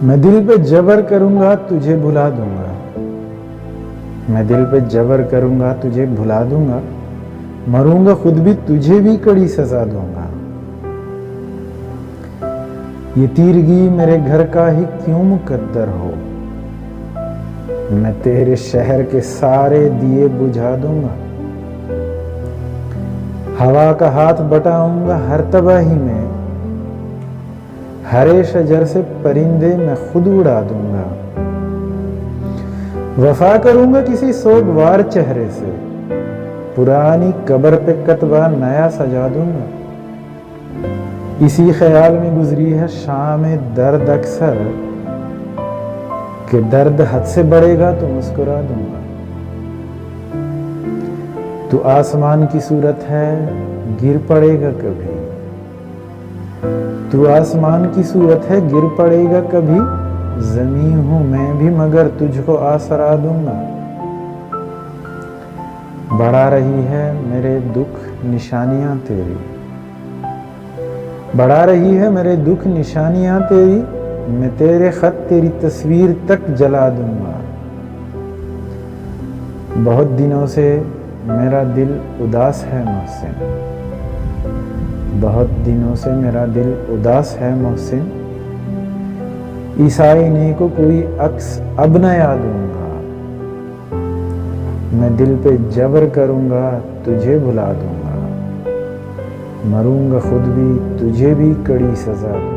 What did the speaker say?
मैं दिल पे जबर करूंगा तुझे भुला दूंगा। मैं दिल पे जबर करूंगा तुझे भुला दूंगा। मरूंगा खुद भी तुझे भी कड़ी सजा दूंगा। ये तीरगी मेरे घर का ही क्यों मुकद्दर हो। मैं तेरे शहर के सारे दिए बुझा दूंगा। हवा का हाथ बटाऊंगा हर तबाही में। हरे शजर से परिंदे मैं खुद उड़ा दूंगा। वफा करूंगा किसी सोगवार चेहरे से। पुरानी कब्र पे कतबा नया सजा दूंगा। इसी ख्याल में गुजरी है शाम दर्द अक्सर कि दर्द हद से बढ़ेगा तो मुस्कुरा दूंगा। तू आसमान की सूरत है गिर पड़ेगा कभी। तू आसमान की सूरत है गिर पड़ेगा कभी। जमीन हूं मैं भी मगर तुझको आसरा दूंगा। बढ़ा रही है मेरे दुख निशानियां तेरी। बढ़ा रही है मेरे दुख निशानियां तेरी। मैं तेरे खत तेरी तस्वीर तक जला दूंगा। बहुत दिनों से मेरा दिल उदास है मोहसिन। बहुत दिनों से मेरा दिल उदास है मोहसिन। इस आईने को कोई अक्स अब न यादूंगा। मैं दिल पे जबर करूंगा तुझे भुला दूंगा। मरूंगा खुद भी तुझे भी कड़ी सजा दूंगा।